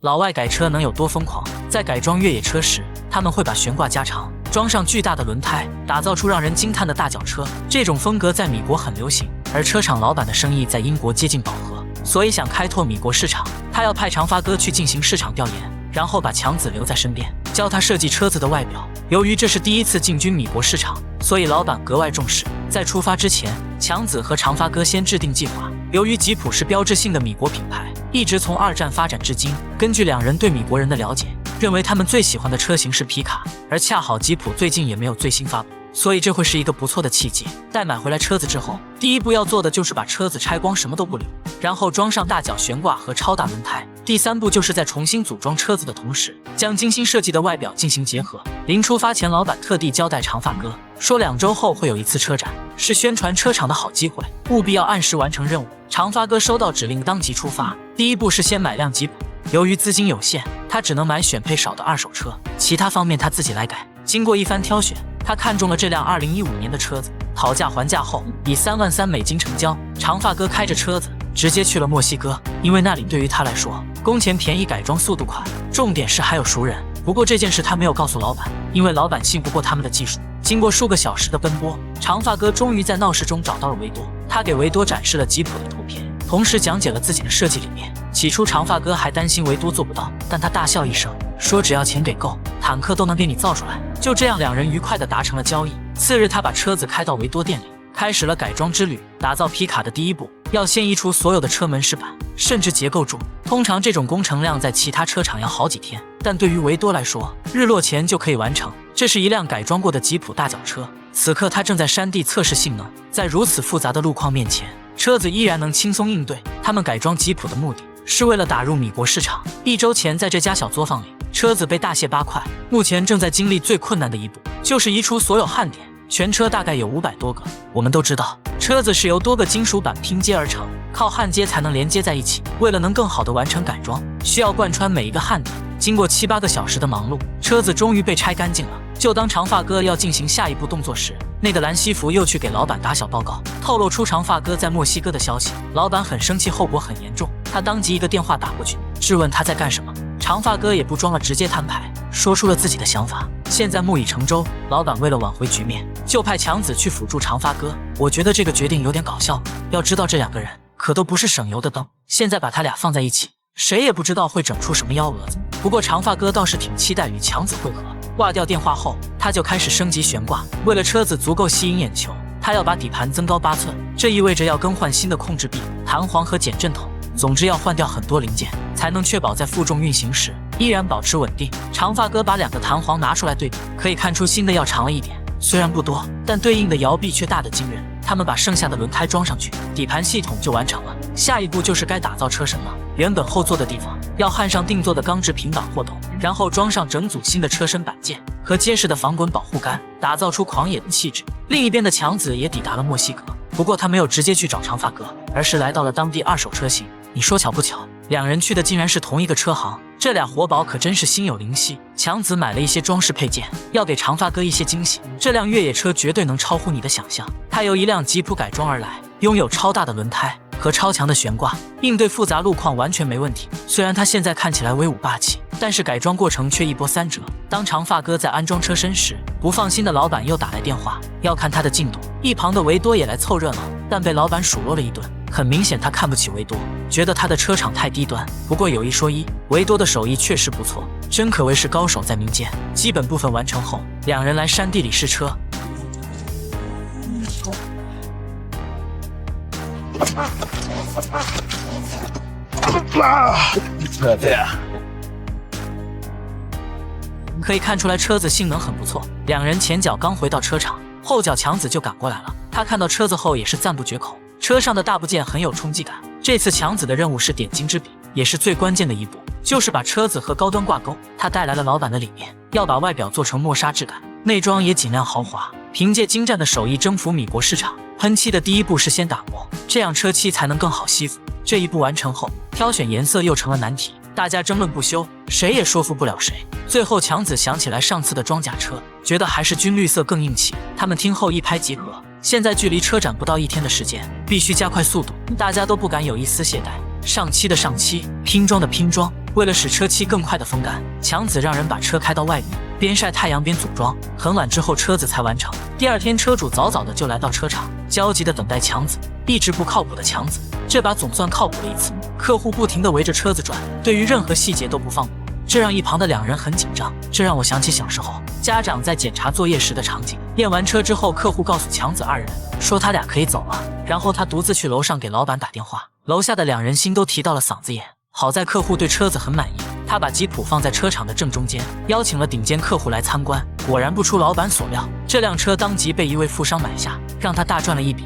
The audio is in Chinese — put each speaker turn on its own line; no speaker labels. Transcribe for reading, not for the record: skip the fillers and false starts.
老外改车能有多疯狂？在改装越野车时，他们会把悬挂加长，装上巨大的轮胎，打造出让人惊叹的大脚车。这种风格在米国很流行，而车厂老板的生意在英国接近饱和，所以想开拓米国市场，他要派长发哥去进行市场调研，然后把强子留在身边，教他设计车子的外表。由于这是第一次进军米国市场，所以老板格外重视。在出发之前，强子和长发哥先制定计划。由于吉普是标志性的米国品牌，一直从二战发展至今。根据两人对米国人的了解，认为他们最喜欢的车型是皮卡，而恰好吉普最近也没有最新发布，所以这会是一个不错的契机。待买回来车子之后，第一步要做的就是把车子拆光，什么都不留，然后装上大脚悬挂和超大轮胎。第三步就是在重新组装车子的同时，将精心设计的外表进行结合。临出发前，老板特地交代长发哥说，2周后会有一次车展，是宣传车厂的好机会，务必要按时完成任务。长发哥收到指令，当即出发。第一步是先买辆吉普，由于资金有限，他只能买选配少的二手车，其他方面他自己来改。经过一番挑选，他看中了这辆2015年的车子，讨价还价后以$33,000成交。长发哥开着车子直接去了墨西哥，因为那里对于他来说，工钱便宜，改装速度快，重点是还有熟人。不过这件事他没有告诉老板，因为老板信不过他们的技术。经过数个小时的奔波，长发哥终于在闹市中找到了维多。他给维多展示了吉普的图片，同时讲解了自己的设计理念。起初长发哥还担心维多做不到，但他大笑一声说，只要钱给够，坦克都能给你造出来。就这样，两人愉快地达成了交易。次日，他把车子开到维多店里，开始了改装之旅。打造皮卡的第一步，要先移除所有的车门饰板，甚至结构柱。通常这种工程量在其他车厂要好几天，但对于维多来说，日落前就可以完成。这是一辆改装过的吉普大脚车，此刻他正在山地测试性能。在如此复杂的路况面前，车子依然能轻松应对。他们改装吉普的目的是为了打入米国市场。1周前，在这家小作坊里，车子被大卸8块。目前正在经历最困难的一步，就是移除所有焊点。全车大概有500多个。我们都知道，车子是由多个金属板拼接而成，靠焊接才能连接在一起。为了能更好地完成改装，需要贯穿每一个焊点。经过7、8个小时的忙碌，车子终于被拆干净了。就当长发哥要进行下一步动作时，那个蓝西服又去给老板打小报告，透露出长发哥在墨西哥的消息。老板很生气，后果很严重。他当即一个电话打过去，质问他在干什么。长发哥也不装了，直接摊牌，说出了自己的想法。现在木已成舟，老板为了挽回局面，就派强子去辅助长发哥。我觉得这个决定有点搞笑，要知道这2个人可都不是省油的灯，现在把他俩放在一起，谁也不知道会整出什么幺蛾子。不过长发哥倒是挺期待与强子会合。挂掉电话后，他就开始升级悬挂。为了车子足够吸引眼球，他要把底盘增高8寸，这意味着要更换新的控制臂、弹簧和减震筒。总之要换掉很多零件，才能确保在负重运行时依然保持稳定。长发哥把2个弹簧拿出来对比，可以看出新的要长了一点，虽然不多，但对应的摇臂却大得惊人。他们把剩下的轮胎装上去，底盘系统就完成了。下一步就是该打造车身了。原本后座的地方要焊上定做的钢制平挡货斗，然后装上整组新的车身板件和结实的防滚保护杆，打造出狂野的气质。另一边的强子也抵达了墨西哥，不过他没有直接去找长发哥，而是来到了当地二手车行。你说巧不巧，两人去的竟然是同一个车行。这俩活宝可真是心有灵犀。强子买了一些装饰配件，要给长发哥一些惊喜。这辆越野车绝对能超乎你的想象，它由一辆吉普改装而来，拥有超大的轮胎和超强的悬挂，应对复杂路况完全没问题。虽然它现在看起来威武霸气，但是改装过程却一波三折。当长发哥在安装车身时，不放心的老板又打来电话，要看他的进度。一旁的维多也来凑热闹，但被老板数落了一顿。很明显，他看不起维多，觉得他的车厂太低端。不过有一说一，维多的手艺确实不错，真可谓是高手在民间。基本部分完成后，两人来山地里试车。可以看出来车子性能很不错。两人前脚刚回到车场，后脚强子就赶过来了。他看到车子后也是赞不绝口，车上的大部件很有冲击感。这次强子的任务是点睛之笔，也是最关键的一步，就是把车子和高端挂钩。他带来了老板的理念，要把外表做成磨砂质感，内装也尽量豪华。凭借精湛的手艺征服米国市场。喷漆的第一步是先打磨，这样车漆才能更好吸附。这一步完成后，挑选颜色又成了难题，大家争论不休，谁也说服不了谁。最后强子想起来上次的装甲车，觉得还是军绿色更硬气。他们听后一拍即合，现在距离车展不到1天的时间，必须加快速度，大家都不敢有一丝懈怠。上漆的上漆，拼装的拼装，为了使车漆更快的风干，强子让人把车开到外面，边晒太阳边组装。很晚之后车子才完成。第二天车主早早的就来到车厂，焦急的等待强子。意志不靠谱的强子，这把总算靠谱了一次。客户不停地围着车子转，对于任何细节都不放过，这让一旁的两人很紧张。这让我想起小时候家长在检查作业时的场景。验完车之后，客户告诉强子二人说他俩可以走了，然后他独自去楼上给老板打电话。楼下的两人心都提到了嗓子眼。好在客户对车子很满意，他把吉普放在车场的正中间，邀请了顶尖客户来参观。果然不出老板所料，这辆车当即被一位富商买下，让他大赚了一笔。